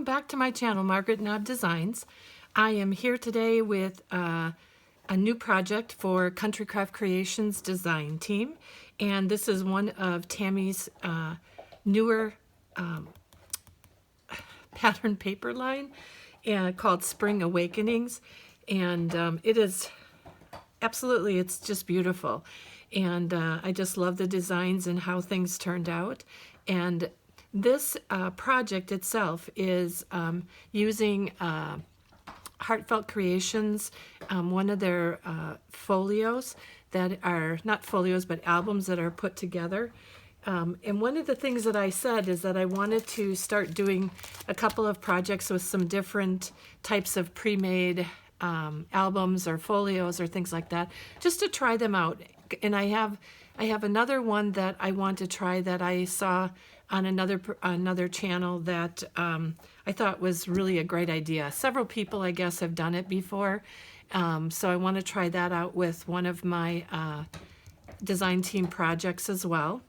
back to my channel, Margaret Knob Designs. I am here today with a new project for Countrycraft Creations design team, and this is one of Tammy's newer pattern paper line called Spring Awakenings, and it is absolutely, it's just beautiful, and I just love the designs and how things turned out. And this project itself is using Heartfelt Creations, one of their folios that are, not folios, but albums that are put together. And one of the things that I said is that I wanted to start doing a couple of projects with some different types of pre-made albums or folios or things like that, just to try them out. And I have another one that I want to try that I saw on another channel that I thought was really a great idea. Several people, I guess, have done it before, so I want to try that out with one of my design team projects as well.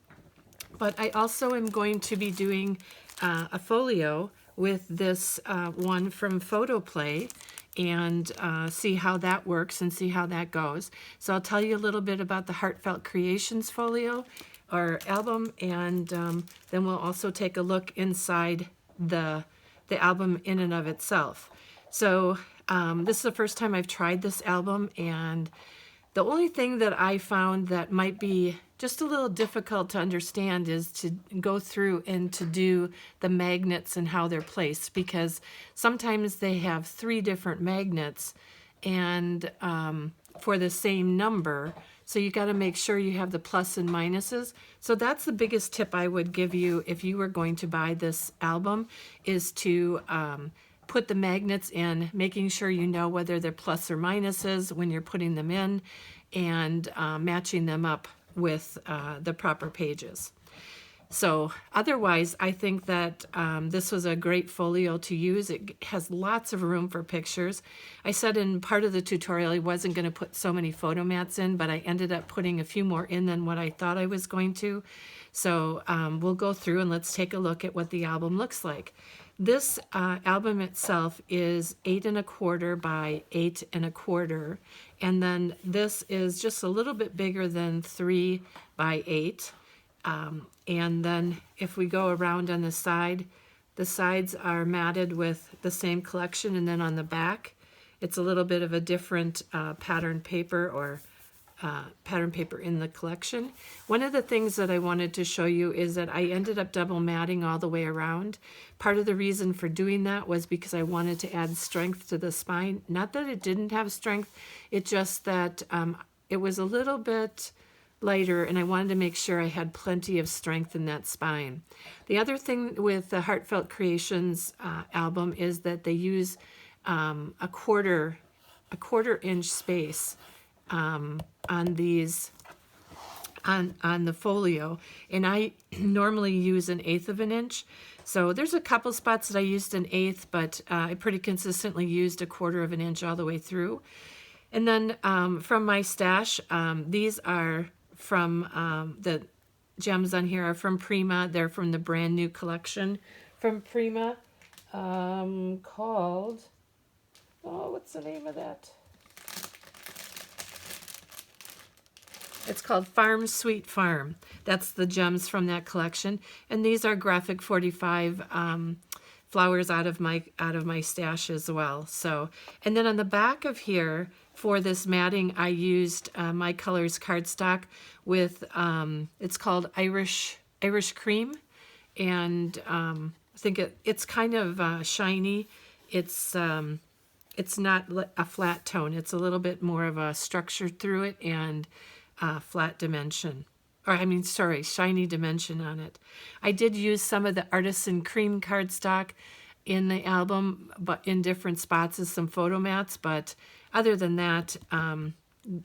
But I also am going to be doing a folio with this one from Photoplay, and see how that works and see how that goes. So I'll tell you a little bit about the Heartfelt Creations folio or album, and then we'll also take a look inside the album in and of itself. So this is the first time I've tried this album, and the only thing that I found that might be just a little difficult to understand is to go through and to do the magnets and how they're placed, because sometimes they have 3 different magnets and for the same number. So you got to make sure you have the plus and minuses. So that's the biggest tip I would give you if you were going to buy this album, is to put the magnets in, making sure you know whether they're plus or minuses when you're putting them in, and matching them up with the proper pages. So otherwise, I think that this was a great folio to use. It has lots of room for pictures. I said in part of the tutorial I wasn't going to put so many photo mats in, but I ended up putting a few more in than what I thought I was going to. So we'll go through and let's take a look at what the album looks like. This album itself is 8 1/4 by 8 1/4, and then this is just a little bit bigger than 3 by 8. And then if we go around on the sides are matted with the same collection, and then on the back it's a little bit of a different pattern paper or pattern paper in the collection. One of the things that I wanted to show you is that I ended up double matting all the way around. Part of the reason for doing that was because I wanted to add strength to the spine. Not that it didn't have strength, it's just that it was a little bit lighter, and I wanted to make sure I had plenty of strength in that spine. The other thing with the Heartfelt Creations album is that they use a quarter inch space on these on the folio, and I normally use 1/8 of an inch. So there's a couple spots that I used 1/8, but I pretty consistently used 1/4 of an inch all the way through. And then from my stash, these are from the gems on here are from Creme. They're from the brand new collection from Creme called, oh, what's the name of that? It's called Farm Sweet Farm. That's the gems from that collection. And these are graphic 45 flowers out of my stash as well. So, and then on the back of here for this matting, I used My Colors cardstock with it's called Irish Creme, and I think it's kind of shiny. It's not a flat tone. It's a little bit more of a structure through it, and flat dimension, or I mean, sorry, shiny dimension on it. I did use some of the Artisan Creme cardstock in the album, but in different spots as some photo mats. But other than that,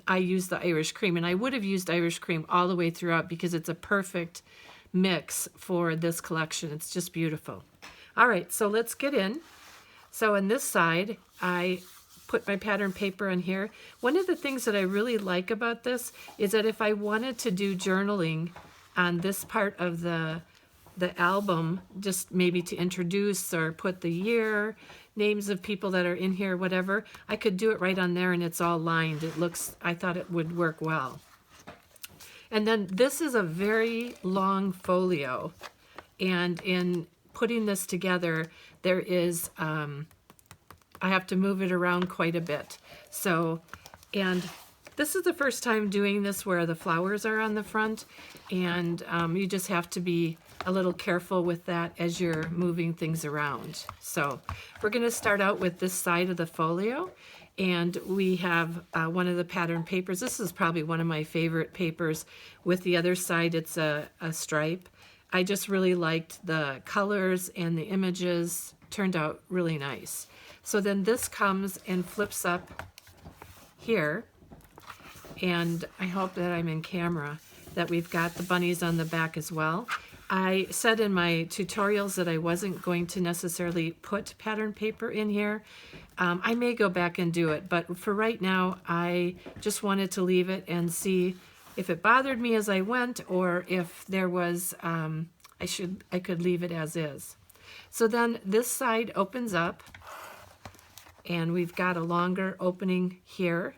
I used the Irish Creme, and I would have used Irish Creme all the way throughout because it's a perfect mix for this collection. It's just beautiful. All right, so let's get in. So on this side, I put my pattern paper in here. One of the things that I really like about this is that if I wanted to do journaling on this part of the the album, just maybe to introduce or put the year, names of people that are in here, whatever, I could do it right on there, and it's all lined. It looks, I thought it would work well. And then this is a very long folio, and in putting this together, there is, I have to move it around quite a bit. So, and this is the first time doing this where the flowers are on the front, and you just have to be a little careful with that as you're moving things around. So we're going to start out with this side of the folio, and we have one of the pattern papers. This is probably one of my favorite papers. With the other side, it's a stripe. I just really liked the colors, and the images turned out really nice. So then this comes and flips up here, and I hope that I'm in camera, that we've got the bunnies on the back as well. I said in my tutorials that I wasn't going to necessarily put pattern paper in here. I may go back and do it, but for right now, I just wanted to leave it and see if it bothered me as I went, or if there was, I could leave it as is. So then this side opens up, and we've got a longer opening here.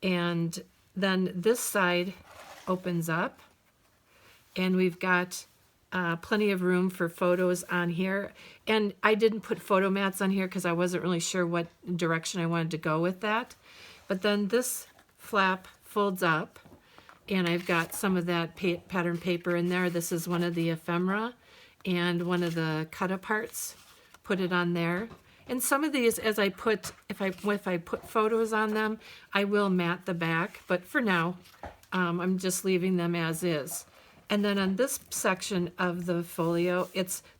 And then this side opens up, and we've got plenty of room for photos on here. And I didn't put photo mats on here because I wasn't really sure what direction I wanted to go with that. But then this flap folds up, and I've got some of that pattern paper in there. This is one of the ephemera and one of the cut-aparts. Put it on there. And some of these, as I put, if I put photos on them, I will mat the back. But for now, I'm just leaving them as is. And then on this section of the folio,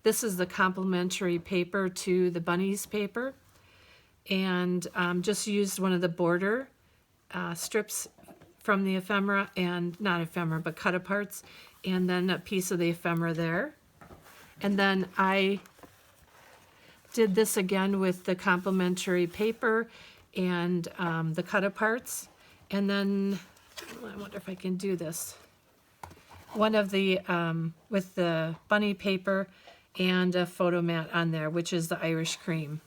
this is the complementary paper to the bunnies paper. And just used one of the border strips from the ephemera, and not ephemera, but cut-aparts, and then a piece of the ephemera there. And then I did this again with the complementary paper and the cut-aparts. And then, I wonder if I can do this. One of the, with the bunny paper and a photo mat on there, which is the Irish Creme.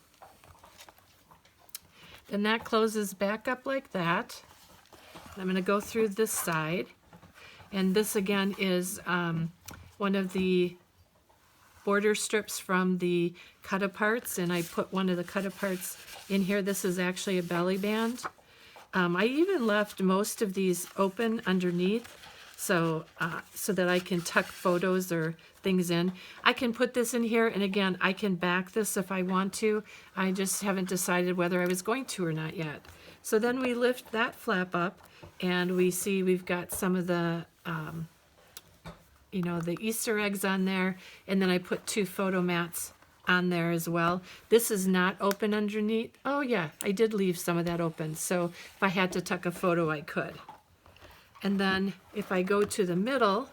Then that closes back up like that. I'm going to go through this side. And this again is one of the border strips from the cut-aparts, and I put one of the cut-aparts in here. This is actually a belly band. I even left most of these open underneath, so that I can tuck photos or things in. I can put this in here, and again, I can back this if I want to. I just haven't decided whether I was going to or not yet. So then we lift that flap up, and we see we've got some of the you know, the Easter eggs on there, and then I put 2 photo mats on there as well. This is not open underneath. Oh yeah, I did leave some of that open, so if I had to tuck a photo, I could. And then if I go to the middle,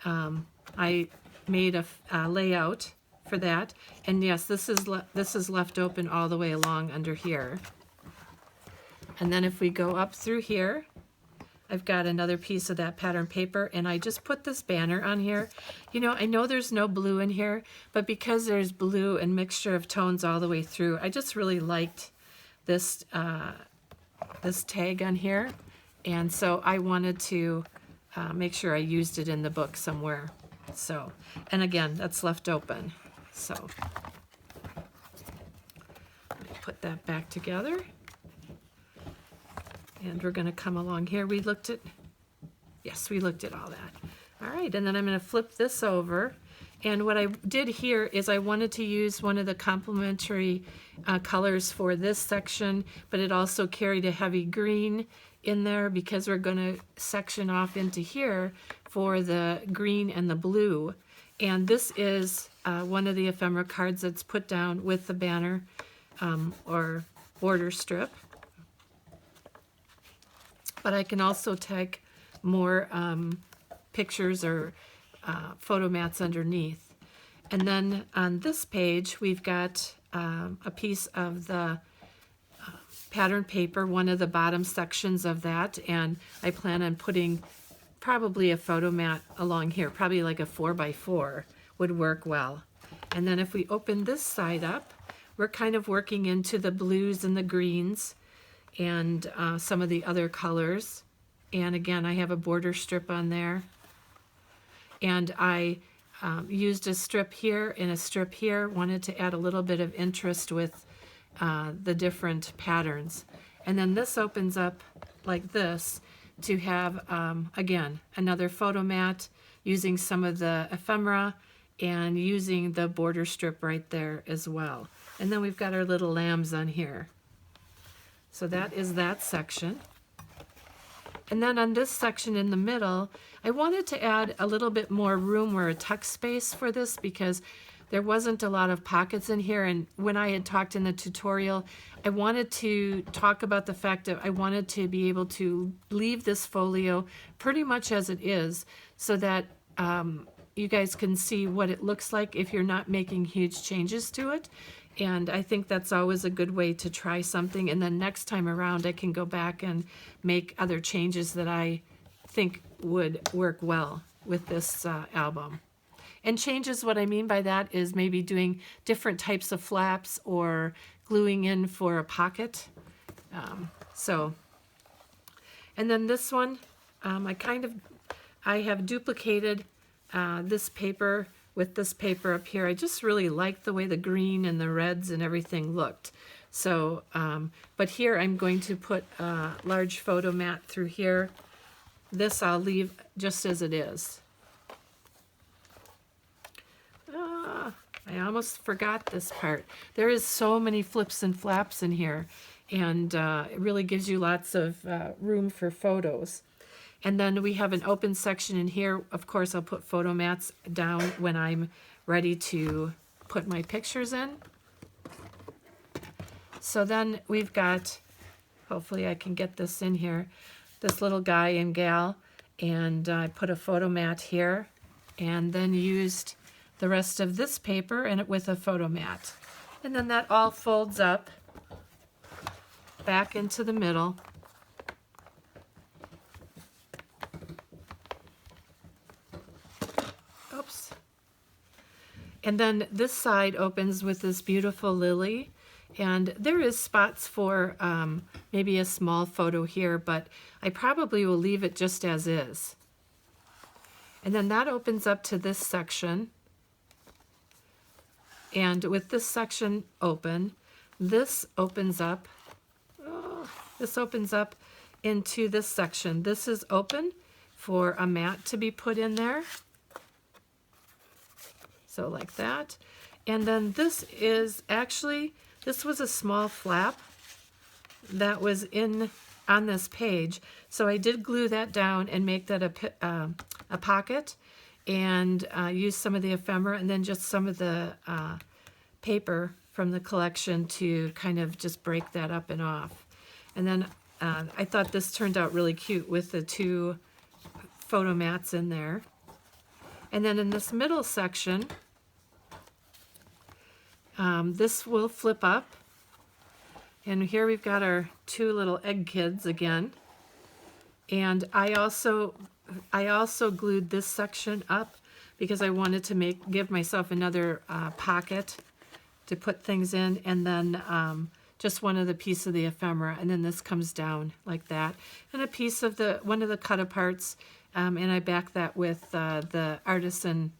I made a layout for that, and yes, this is left open all the way along under here. And then if we go up through here, I've got another piece of that pattern paper, and I just put this banner on here. You know, I know there's no blue in here, but because there's blue and mixture of tones all the way through, I just really liked this this tag on here, and so I wanted to make sure I used it in the book somewhere. So, and again, that's left open. So, let me put that back together. And we're going to come along here. We looked at all that. All right, and then I'm going to flip this over. And what I did here is I wanted to use one of the complementary colors for this section, but it also carried a heavy green in there because we're going to section off into here for the green and the blue. And this is one of the ephemera cards that's put down with the banner or border strip. But I can also tag more pictures or photo mats underneath. And then on this page, we've got a piece of the pattern paper, one of the bottom sections of that, and I plan on putting probably a photo mat along here, probably like a 4x4 would work well. And then if we open this side up, we're kind of working into the blues and the greens and some of the other colors. And again, I have a border strip on there. And I used a strip here and a strip here, wanted to add a little bit of interest with the different patterns. And then this opens up like this to have, again, another photo mat using some of the ephemera and using the border strip right there as well. And then we've got our little lambs on here. So that is that section. And then on this section in the middle, I wanted to add a little bit more room or a tuck space for this because there wasn't a lot of pockets in here. And when I had talked in the tutorial, I wanted to talk about the fact that I wanted to be able to leave this folio pretty much as it is so that you guys can see what it looks like if you're not making huge changes to it. And I think that's always a good way to try something. And then next time around, I can go back and make other changes that I think would work well with this album. And changes, what I mean by that is maybe doing different types of flaps or gluing in for a pocket. And then this one, I have duplicated this paper with this paper up here. I just really liked the way the green and the reds and everything looked. So, but here I'm going to put a large photo mat through here. This I'll leave just as it is. I almost forgot this part. There is so many flips and flaps in here, and it really gives you lots of room for photos. And then we have an open section in here. Of course, I'll put photo mats down when I'm ready to put my pictures in. So then we've got, hopefully I can get this in here, this little guy and gal, and I put a photo mat here and then used the rest of this paper and it with a photo mat. And then that all folds up back into the middle. Oops. And then this side opens with this beautiful lily. And there is spots for maybe a small photo here, but I probably will leave it just as is. And then that opens up to this section. And with this section open, this opens up. This opens up into this section. This is open for a mat to be put in there. So like that. And then this is actually, this was a small flap that was on this page. So I did glue that down and make that a pocket and use some of the ephemera and then just some of the paper from the collection to kind of just break that up and off. And then I thought this turned out really cute with the two photo mats in there. And then in this middle section, this will flip up. And here we've got our two little egg kids again. And I also glued this section up because I wanted to give myself another pocket to put things in, and then just one of the piece of the ephemera, and then this comes down like that, and a piece of one of the cut aparts, and I back that with the Artisan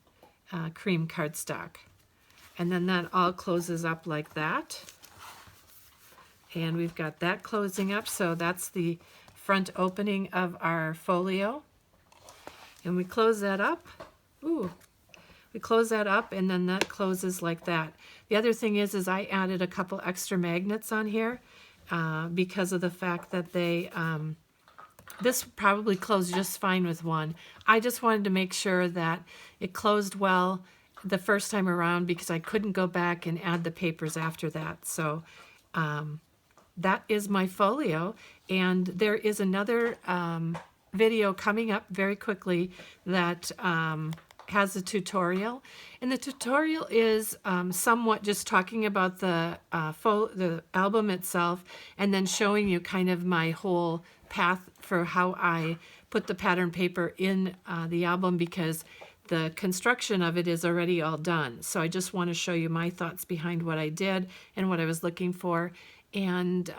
Creme cardstock, and then that all closes up like that, and we've got that closing up. So that's the front opening of our folio, and we close that up. We close that up, and then that closes like that. The other thing is I added a couple extra magnets on here because of the fact that this probably closed just fine with one. I just wanted to make sure that it closed well the first time around because I couldn't go back and add the papers after that. So that is my folio, and there is another video coming up very quickly that has a tutorial, and the tutorial is somewhat just talking about the album itself and then showing you kind of my whole path for how I put the pattern paper in the album because the construction of it is already all done. So I just want to show you my thoughts behind what I did and what I was looking for. And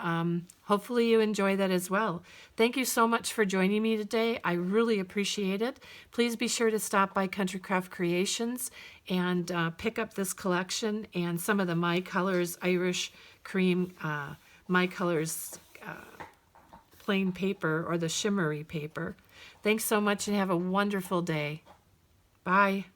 hopefully you enjoy that as well. Thank you so much for joining me today. I really appreciate it. Please be sure to stop by Country Craft Creations and pick up this collection and some of the My Colors Irish Creme My Colors plain paper or the shimmery paper. Thanks so much and have a wonderful day. Bye.